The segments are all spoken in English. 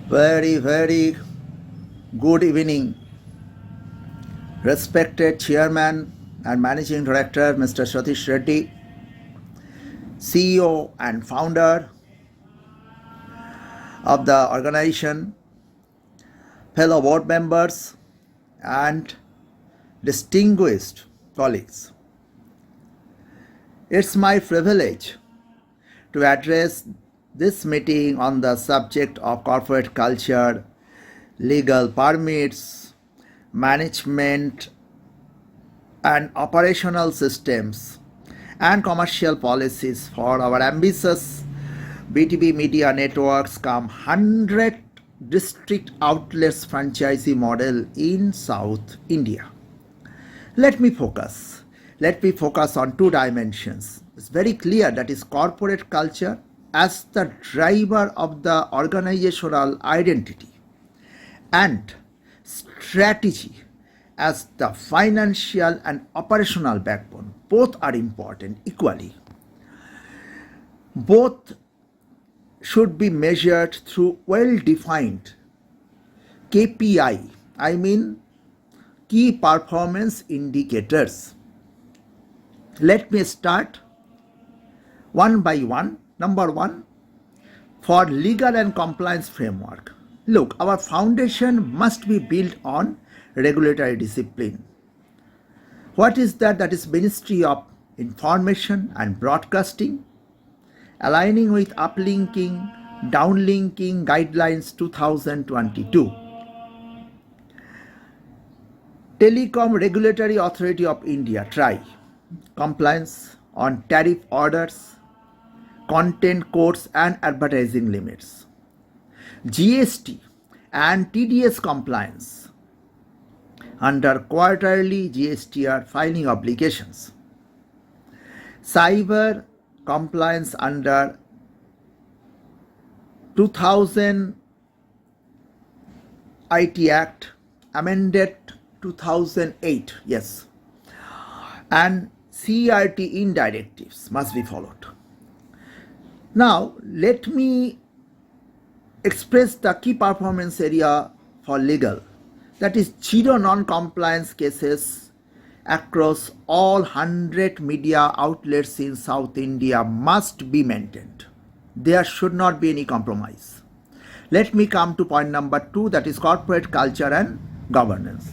Very good evening, respected Chairman and Managing Director Mr. Satish Reddy, CEO and founder of the organization, fellow board members and distinguished colleagues. It's my privilege to address this meeting on the subject of corporate culture, legal permits, management and operational systems, and commercial policies for our ambitious BTB Media networks come 100 district outlets franchisee model in South India. Let me focus on two dimensions. It's very clear that is corporate culture as the driver of the organizational identity and strategy as the financial and operational backbone. Both are important equally. Both should be measured through well-defined KPI, I mean key performance indicators. Let me start one by one. Number one, for legal and compliance framework. Look, our foundation must be built on regulatory discipline. What is that? That is Ministry of Information and Broadcasting, aligning with uplinking, downlinking guidelines 2022. Telecom Regulatory Authority of India, TRAI, compliance on tariff orders, content codes and advertising limits. GST and TDS compliance under quarterly GSTR filing obligations. Cyber compliance under 2000 IT Act amended 2008, yes, and CRT in directives must be followed. Now, let me express the key performance area for legal, that is zero non-compliance cases across all 100 media outlets in South India must be maintained. There should not be any compromise. Let me come to point number two, that is corporate culture and governance.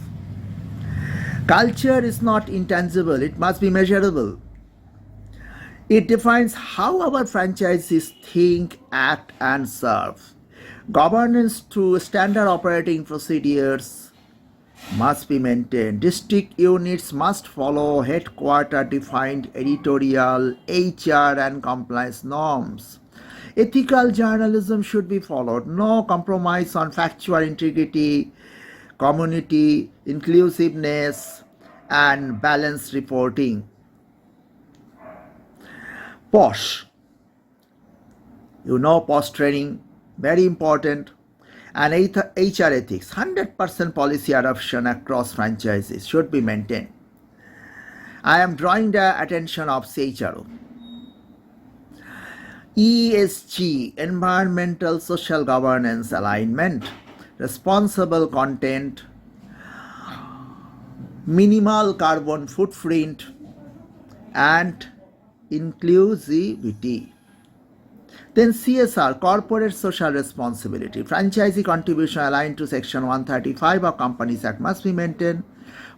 Culture is not intangible, it must be measurable. It defines how our franchisees think, act, and serve. Governance through standard operating procedures must be maintained. District units must follow headquarter-defined editorial, HR, and compliance norms. Ethical journalism should be followed. No compromise on factual integrity, community inclusiveness, and balanced reporting. POSH, POSH training, very important, and HR ethics, 100% policy adoption across franchises should be maintained. I am drawing the attention of CHRO. ESG, environmental social governance alignment, responsible content, minimal carbon footprint, and inclusivity. Then CSR, corporate social responsibility. Franchisee contribution aligned to Section 135 of Companies Act must be maintained.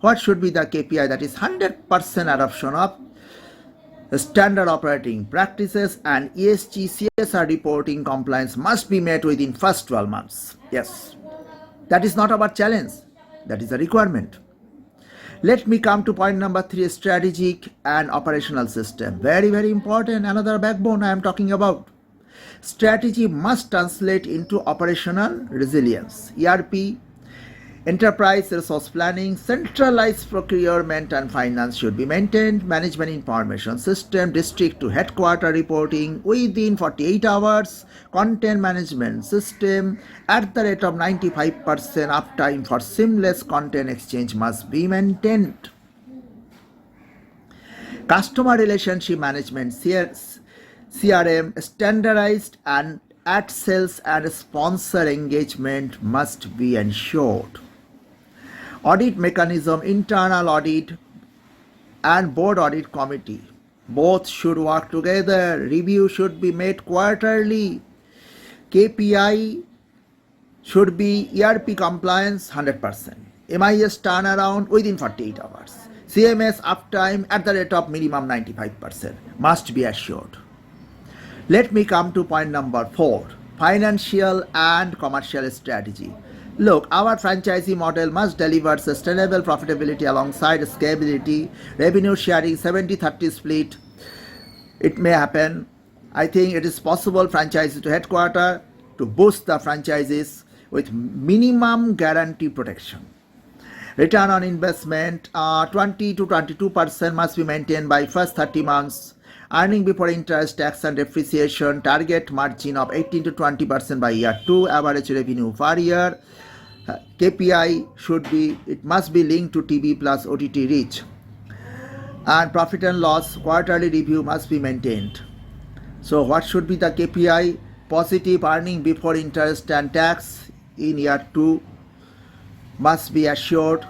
What should be the KPI? That is 100% adoption of standard operating practices, and ESG CSR reporting compliance must be met within first 12 months. Yes, that is not our challenge. That is a requirement. Let me come to point number three, strategic and operational system. Very important, another backbone I am talking about. Strategy must translate into operational resilience. ERP, enterprise resource planning, centralized procurement and finance should be maintained. Management information system, district to headquarter reporting within 48 hours. Content management system at the rate of 95% uptime for seamless content exchange must be maintained. Customer relationship management, CRM, standardized and ad sales and sponsor engagement must be ensured. Audit mechanism, internal audit and board audit committee, both should work together. Review should be made quarterly. KPI should be ERP compliance 100%. MIS turnaround within 48 hours. CMS uptime at the rate of minimum 95% must be assured. Let me come to point number 4, financial and commercial strategy. Look, our franchisee model must deliver sustainable profitability alongside scalability, revenue sharing 70-30 split. It may happen. I think it is possible franchisee to headquarter to boost the franchises with minimum guarantee protection. Return on investment 20 to 22% must be maintained by first 30 months. Earning before interest, tax and depreciation, target margin of 18 to 20% by year 2, average revenue per year. KPI it must be linked to TV plus OTT reach. And profit and loss quarterly review must be maintained. So what should be the KPI? Positive earning before interest and tax in year 2 must be assured.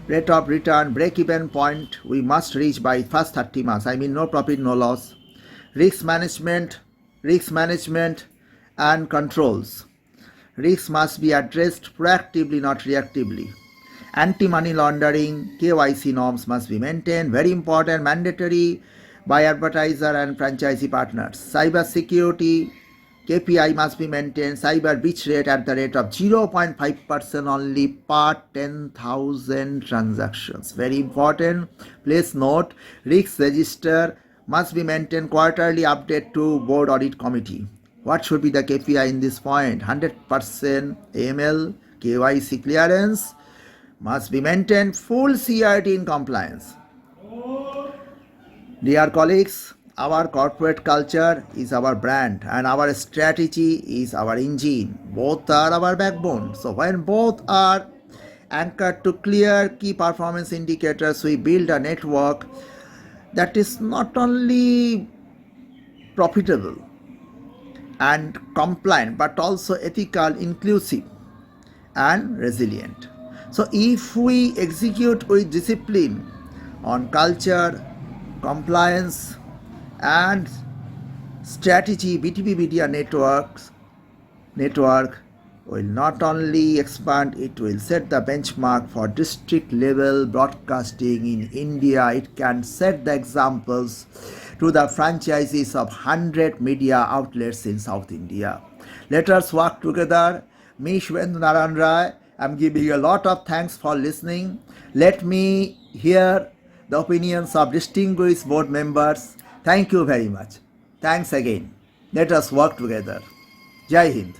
Rate of return break-even point we must reach by first 30 months. I mean no profit, no loss. Risk management and controls. Risks must be addressed proactively, not reactively. Anti-money laundering, KYC norms must be maintained. Very important, mandatory by advertiser and franchisee partners. Cyber security, KPI must be maintained. Cyber breach rate at the rate of 0.5% only per 10,000 transactions. Very important. Please note, risk register must be maintained. Quarterly update to board audit committee. What should be the KPI in this point? 100% AML, KYC clearance must be maintained. Full CRT in compliance. Dear colleagues, our corporate culture is our brand and our strategy is our engine. Both are our backbone. So when both are anchored to clear key performance indicators, we build a network that is not only profitable and compliant but also ethical, inclusive and resilient. So if we execute with discipline on culture, compliance and strategy, BTB Media Network will not only expand, it will set the benchmark for district level broadcasting in India. It can set the examples to the franchises of 100 media outlets in South India. Let us work together. Me, Suvendu Narayan Roy, I am giving a lot of thanks for listening. Let me hear the opinions of distinguished board members. Thank you very much. Thanks again. Let us work together. Jai Hind.